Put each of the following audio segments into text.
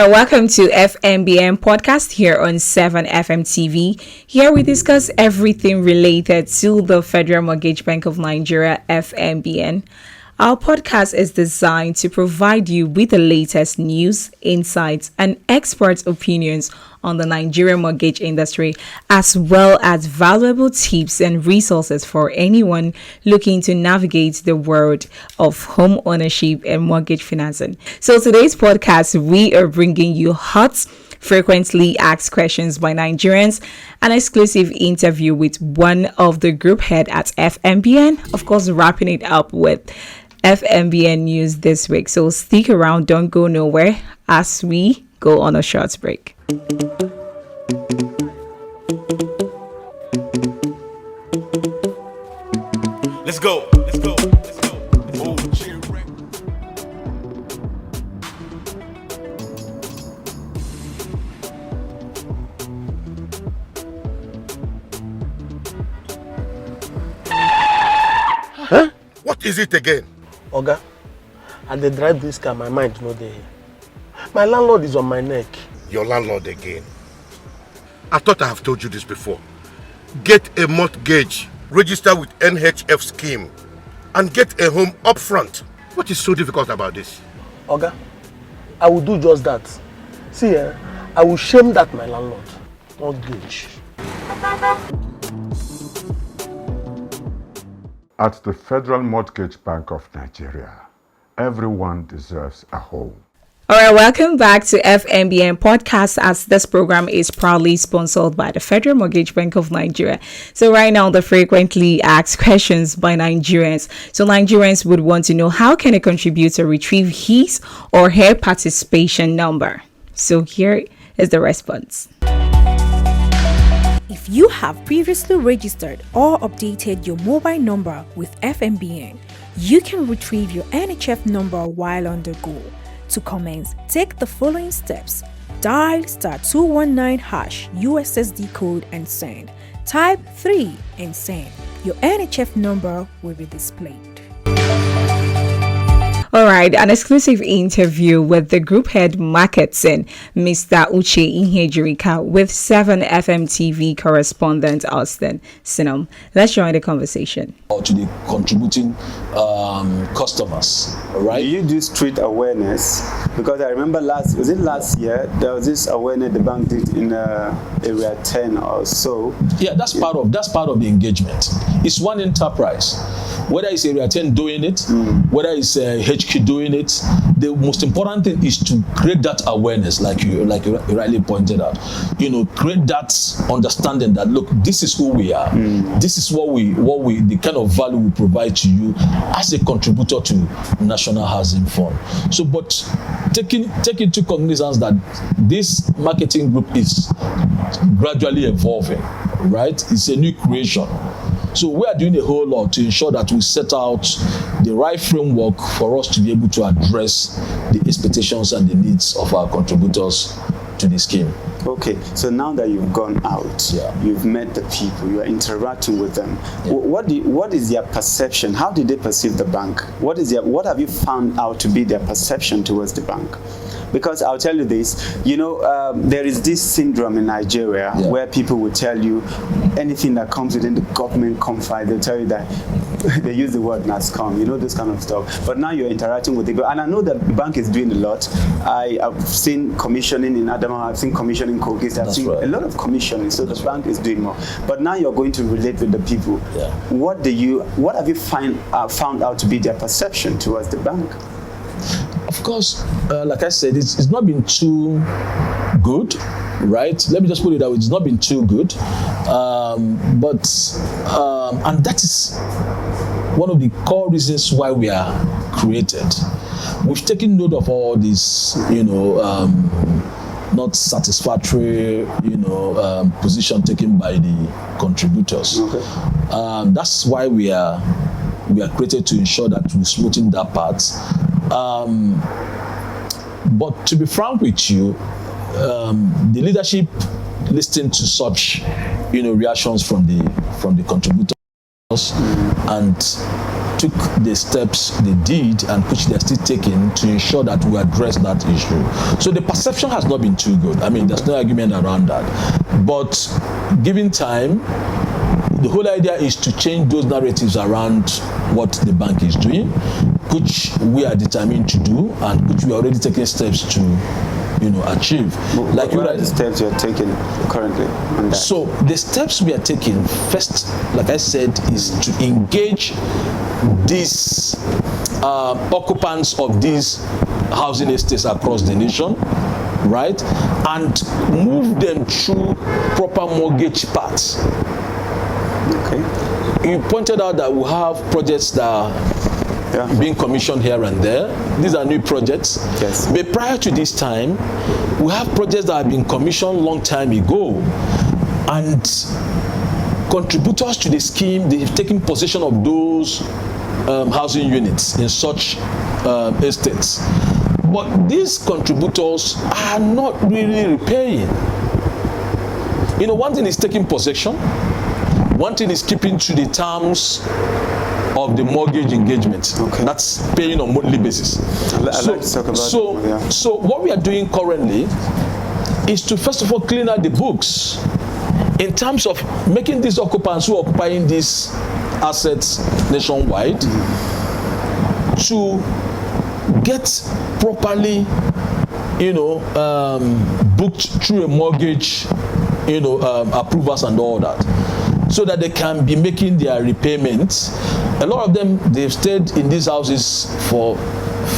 right, welcome to FMBN podcast here on 7FM TV. Here we discuss everything related to the Federal Mortgage Bank of Nigeria, FMBN. Our podcast is designed to provide you with the latest news, insights, and expert opinions on the Nigerian mortgage industry, as well as valuable tips and resources for anyone looking to navigate the world of home ownership and mortgage financing. So today's podcast, we are bringing you hot, frequently asked questions by Nigerians, an exclusive interview with one of the group head at FMBN, of course, wrapping it up with FMBN news this week. So stick around, don't go nowhere as we go on a short break. Let's go. Huh? What is it again? Oga, and they drive this car, my mind no dey. My landlord is on my neck. Your landlord again? I thought I have told you this before. Get a mortgage, register with NHF scheme, and get a home upfront. What is so difficult about this? Oga, I will do just that. See, I will shame that my landlord. Mortgage. At the Federal Mortgage Bank of Nigeria, everyone deserves a home. All right, welcome back to FMBN podcast, as this program is proudly sponsored by the Federal Mortgage Bank of Nigeria. So right now, the frequently asked questions by Nigerians. So Nigerians would want to know, how can a contributor retrieve his or her participation number? So here is the response. If you have previously registered or updated your mobile number with FMBN, you can retrieve your NHF number while on the go. To commence, take the following steps. Dial *219# USSD code and send. Type 3 and send. Your NHF number will be displayed. All right, an exclusive interview with the group head marketing, Mr. Uche Ihejirika, with 7FM TV correspondent Austin Sinom. Let's join the conversation. To the contributing customers, right? Do you do street awareness? Because I remember last year there was this awareness the bank did in area 10 or so. Yeah, that's part of the engagement. It's one enterprise. Whether it's area 10 doing it, whether it's HQ doing it, the most important thing is to create that awareness, like you rightly pointed out. Create that understanding that, look, this is who we are. This is what we the kind of value we provide to you as a contributor to National Housing Fund. So, but take into cognizance that this marketing group is gradually evolving, right? It's a new creation. So we are doing a whole lot to ensure that we set out the right framework for us to be able to address the expectations and the needs of our contributors to the scheme. Okay, so now that you've gone out, you've met the people, you are interacting with them. What is their perception? How did they perceive the bank? What have you found out to be their perception towards the bank? Because I'll tell you this, there is this syndrome in Nigeria where people will tell you anything that comes within the government confide, they'll tell you that they use the word NASCOM, this kind of stuff. But now you're interacting with it. And I know that the bank is doing a lot. I've seen commissioning in Adamawa, I've seen commissioning in Kogis, I've seen a lot of commissioning, so the bank is doing more. But now you're going to relate with the people. What have you found out to be their perception towards the bank? Of course, like I said, it's not been too good, right? Let me just put it that way. It's not been too good, and that is one of the core reasons why we are created. We've taken note of all these, not satisfactory, position taken by the contributors. Okay. That's why we are created to ensure that we smoothen that part. But to be frank with you, the leadership listened to such, reactions from the contributors, and took the steps they did and which they're still taking to ensure that we address that issue. So the perception has not been too good. I mean, there's no argument around that. But given time, the whole idea is to change those narratives around what the bank is doing, which we are determined to do and which we are already taking steps to achieve. What are the steps you're taking currently on that? So the steps we are taking, first, like I said, is to engage these occupants of these housing estates across the nation, right? And move them through proper mortgage paths. Okay. You pointed out that we have projects that are being commissioned here and there. These are new projects. Yes. But prior to this time, we have projects that have been commissioned long time ago. And contributors to the scheme, they've taken possession of those housing units in such estates. But these contributors are not really repaying. One thing is taking possession. One thing is keeping to the terms of the mortgage engagement. Okay. That's paying on monthly basis. I'd like to talk about so what we are doing currently is to first of all clean out the books in terms of making these occupants who are occupying these assets nationwide to get properly, booked through a mortgage, approvals and all that, so that they can be making their repayments. A lot of them, they've stayed in these houses for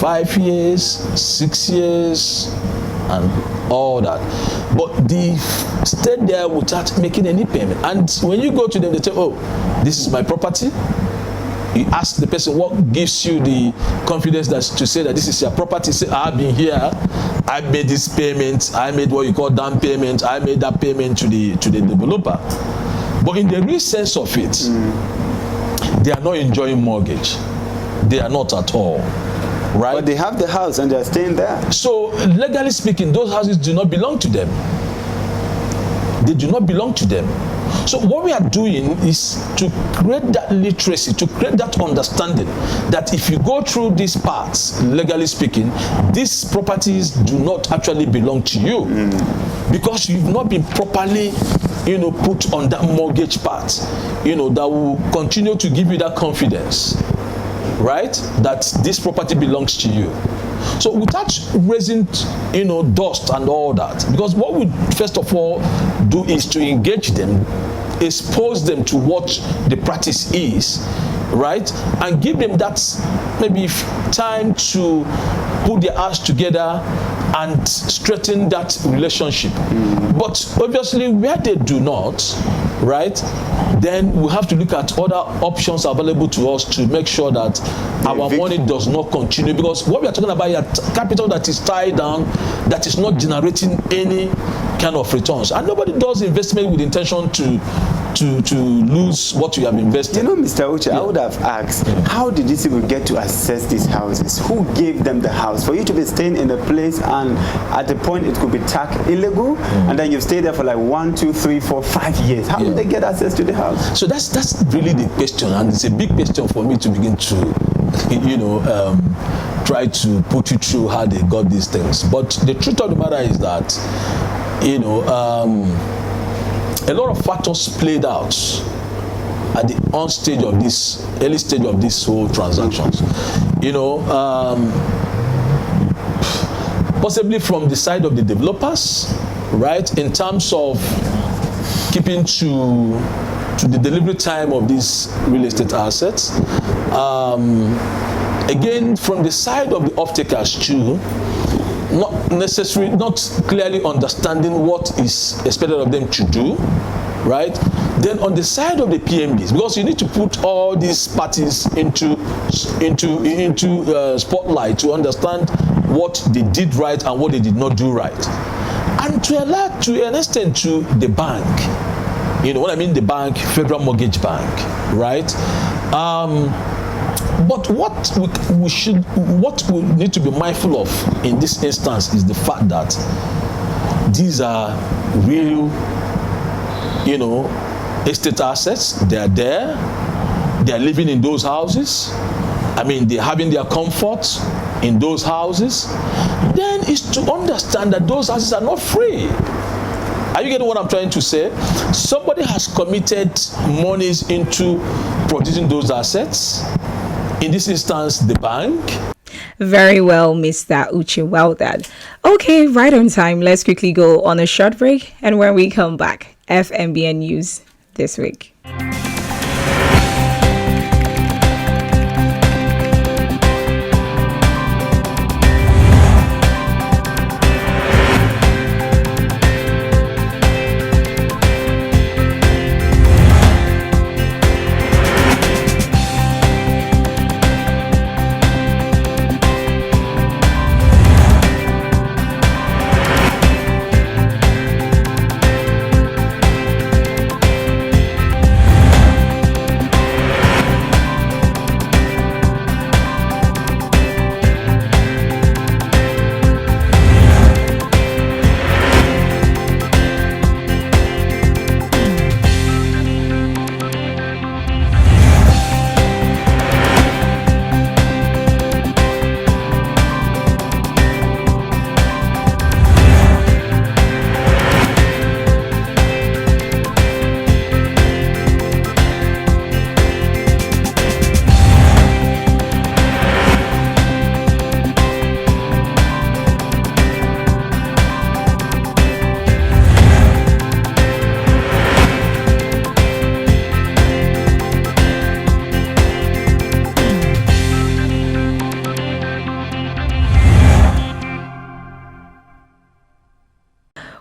5 years, 6 years, and all that. But they stayed there without making any payment. And when you go to them, they say, oh, this is my property. You ask the person, what gives you the confidence to say that this is your property? Say, I've been here, I made this payment, I made what you call down payment, I made that payment to the developer. But in the real sense of it, they are not enjoying mortgage. They are not at all. Right? But they have the house and they are staying there. So, legally speaking, those houses do not belong to them. They do not belong to them. So what we are doing is to create that literacy, to create that understanding that if you go through these paths, legally speaking, these properties do not actually belong to you because you've not been properly, put on that mortgage path, that will continue to give you that confidence, right? That this property belongs to you. So without raising, dust and all that, because what we first of all do is to engage them, expose them to what the practice is, right? And give them that maybe time to put their hands together and strengthen that relationship. But obviously where they do not, right, then we have to look at other options available to us to make sure that our money does not continue, because what we are talking about is capital that is tied down, that is not generating any kind of returns. And nobody does investment with the intention to lose what you have invested. Mr. Uche, I would have asked, how did these people get to access these houses? Who gave them the house? For you to be staying in a place and at the point it could be tagged illegal, and then you stay there for like 1, 2, 3, 4, 5 years. How did they get access to the house? So that's really the question, and it's a big question for me to begin to, try to put you through how they got these things. But the truth of the matter is that, a lot of factors played out at the early stage of this whole transactions. Possibly from the side of the developers, right, in terms of keeping to the delivery time of these real estate assets. Again, from the side of the off-takers too, not clearly understanding what is expected of them to do, right? Then on the side of the PMBs, because you need to put all these parties into spotlight to understand what they did right and what they did not do right, and to an extent to the bank. What I mean, the bank, Federal Mortgage Bank, right? But what we need to be mindful of in this instance is the fact that these are real, estate assets. They are there. they're living in those houses, I mean, they're having their comfort in those houses, then it's to understand that those houses are not free. Are you getting what I'm trying to say? Somebody has committed monies into producing those assets. In this instance, the bank. Very well, Mr. Uche. Well done. Okay, right on time. Let's quickly go on a short break. And when we come back, FMBN News this week.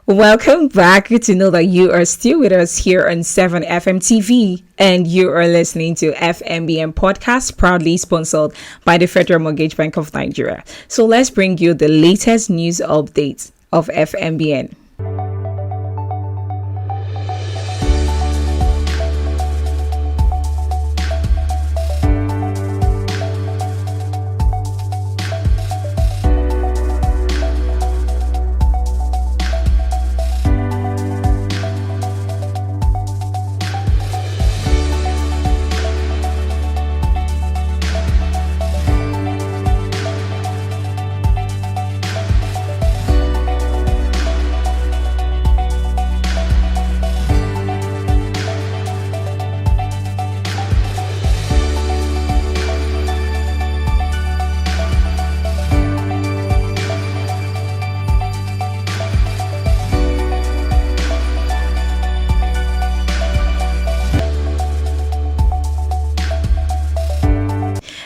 Welcome back. Good to know that you are still with us here on 7FM TV and you are listening to FMBN podcast, proudly sponsored by the Federal Mortgage Bank of Nigeria. So let's bring you the latest news updates of FMBN.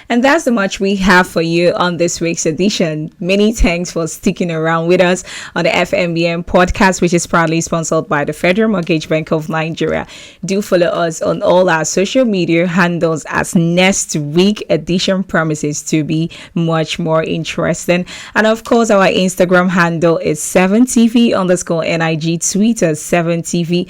And that's the much we have for you on this week's edition. Many thanks for sticking around with us on the FMBN podcast, which is proudly sponsored by the Federal Mortgage Bank of Nigeria. Do follow us on all our social media handles, as next week edition promises to be much more interesting. And of course, our Instagram handle is 7TV_NIG, Twitter 7TV_NIG,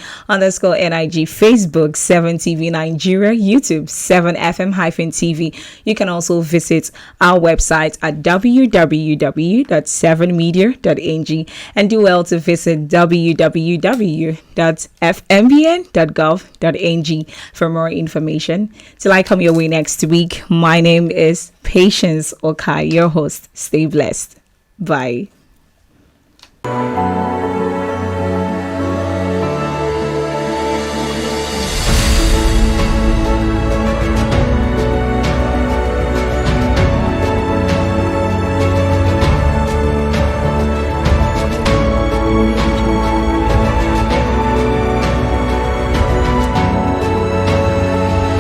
Facebook 7TV Nigeria, YouTube 7FM-TV. You can also visit our website at www.7media.ng and do well to visit www.fmbn.gov.ng for more information. Till I come your way next week, my name is Patience Okai, your host. Stay blessed. Bye.